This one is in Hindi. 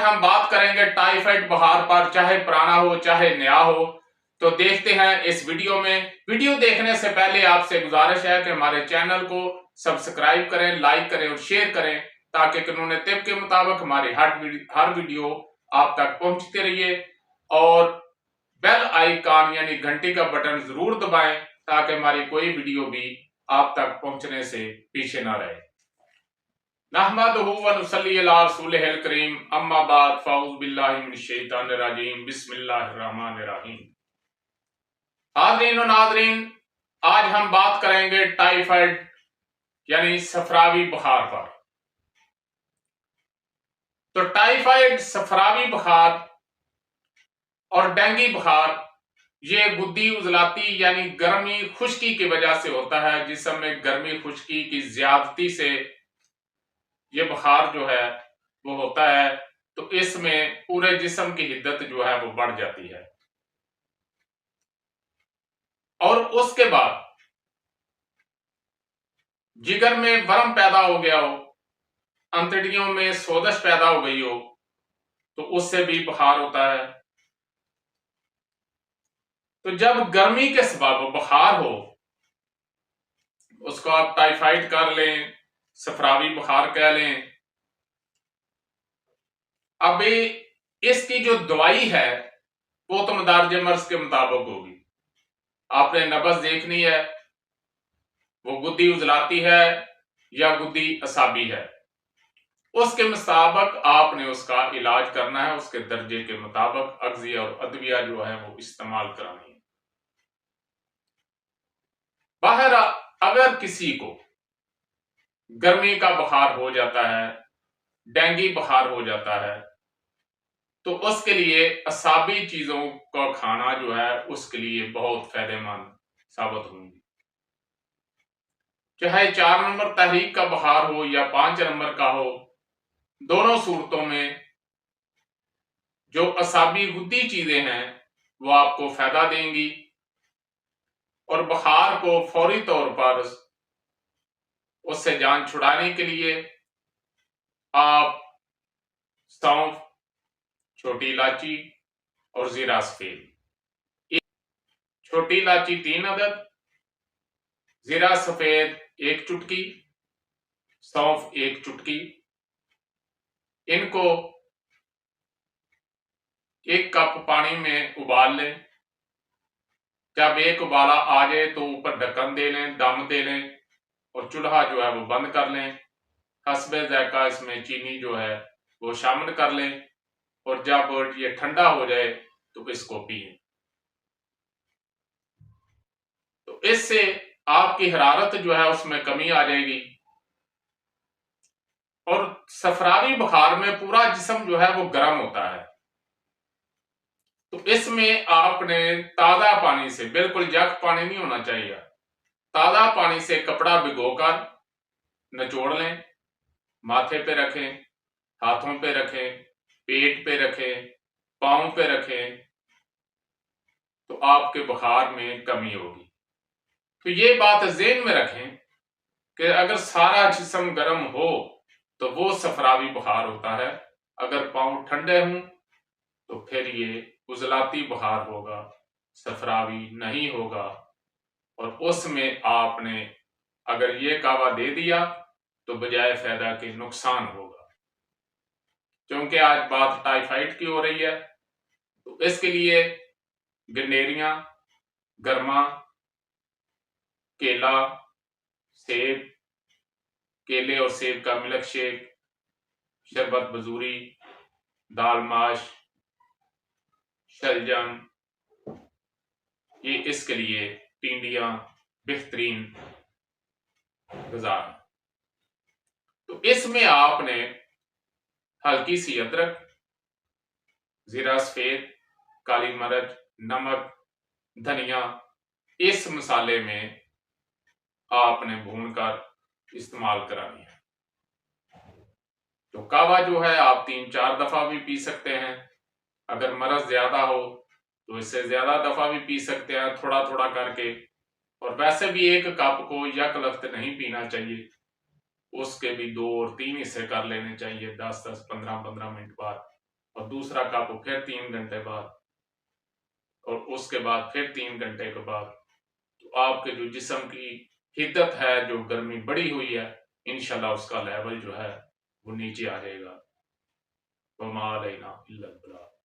आज हम बात करेंगे टाइफाइड बुखार पर, चाहे पुराना हो चाहे नया हो। तो देखते हैं इस वीडियो में। वीडियो देखने से पहले आपसे गुजारिश है कि हमारे चैनल को सब्सक्राइब करें, लाइक करें और शेयर करें, ताकि कानून तिब के मुताबिक हमारी हर वीडियो आप तक पहुंचती रहिए। और बेल आइकन यानी घंटी का बटन जरूर दबाएं, ताकि हमारी कोई वीडियो भी आप तक पहुंचने से पीछे ना रहे। नहमदुहु व नुसल्ली अला रसूलिहिल करीम, अम्मा बाद, फ़अऊज़ु बिल्लाहि मिनश शैतानिर रजीम, बिस्मिल्लाहिर रहमानिर रहीम। हाज़रीन और नाज़रीन, आज हम बात करेंगे टाइफाइड यानी सफरावी बुखार पर। तो टाइफाइड, सफरावी बुखार और डेंगू बुखार ये गुद्दी उजलाती यानी गर्मी खुश्की की वजह से होता है। जिस्म में गर्मी खुश्की की ज्यादती से ये बुखार जो है वो होता है। तो इसमें पूरे जिस्म की हिद्दत जो है वो बढ़ जाती है और उसके बाद जिगर में वर्म पैदा हो गया हो, अंतड़ियों में सोजश पैदा हो गई हो, तो उससे भी बुखार होता है। तो जब गर्मी के सबब बुखार हो, उसको आप टाइफाइड कर लें, सफरावी बुखार कह लें। अभी इसकी जो दवाई है वो तो मदारज मर्ज के मुताबिक होगी। आपने नब्ज देखनी है, वो गुद्दी उजलाती है या गुद्दी असाबी है, उसके मुताबिक आपने उसका इलाज करना है। उसके दर्जे के मुताबिक अग्जिया और अद्विया जो है वो इस्तेमाल करानी है। बाहर अगर किसी को गर्मी का बुखार हो जाता है, डेंगू बुखार हो जाता है, तो उसके लिए असाबी चीजों का खाना जो है उसके लिए बहुत फायदेमंद साबित होंगी। चाहे 4 नंबर तहरीक का बुखार हो या 5 नंबर का हो, दोनों सूरतों में जो असाबी गुद्दी चीजें हैं वो आपको फायदा देंगी और बुखार को फौरी तौर पर उससे जान छुड़ाने के लिए आप सौंफ, छोटी इलायची और जीरा सफेद, छोटी इलायची 3 अदद, जीरा सफेद 1 चुटकी, सौंफ 1 चुटकी, इनको 1 कप पानी में उबाल लें। जब एक उबाला आ जाए तो ऊपर ढक्कन दे लें, दम दे लें और चूल्हा जो है वो बंद कर लें। हस्बे जायका इसमें चीनी जो है वो शामिल कर लें और जब ये ठंडा हो जाए तो इसको पिए। तो इससे आपकी हरारत जो है उसमें कमी आ जाएगी और सफरावी बुखार में पूरा जिस्म जो है वो गर्म होता है। तो इसमें आपने ताजा पानी से, बिल्कुल यख पानी नहीं होना चाहिए, ताजा पानी से कपड़ा भिगोकर निचोड़ लें, माथे पे रखें, हाथों पे रखें, पेट पे रखें, पांव पे रखें, तो आपके बुखार में कमी होगी। तो ये बात ज़हन में रखें कि अगर सारा जिस्म गर्म हो तो वो सफरावी बुखार होता है। अगर पांव ठंडे हों तो फिर ये उजलाती बुखार होगा, सफरावी नहीं होगा। और उसमें आपने अगर ये कावा दे दिया तो बजाय फायदा के नुकसान होगा। क्योंकि आज बात टाइफाइड की हो रही है, तो इसके लिए गन्नेरियां, गरमा, केला, सेब, केले और सेब का मिल्क शेक, शरबत बजूरी, दाल माश, शलजम, ये इसके लिए टिंडियां बेहतरीन गज़ा है। तो इसमें आपने हल्की सी अदरक, जीरा सफेद, काली मिर्च, नमक, धनिया, इस मसाले में आपने भूनकर इस्तेमाल करानी है। तो कावा जो है आप 3-4 दफा भी पी सकते हैं। अगर मर्ज ज्यादा हो तो इससे ज्यादा दफा भी पी सकते हैं, थोड़ा थोड़ा करके। और वैसे भी 1 कप को यक लख्त नहीं पीना चाहिए, उसके भी 2 और 3 हिस्से कर लेने चाहिए 10-10, 15-15 मिनट बाद। और दूसरा कप फिर 3 घंटे बाद, और उसके बाद फिर 3 घंटे के बाद, तो आपके जो जिस्म की हिद्दत है, जो गर्मी बढ़ी हुई है, इंशाल्लाह उसका लेवल जो है वो नीचे आ जाएगा। वमा अलैना इल्लल बलाग।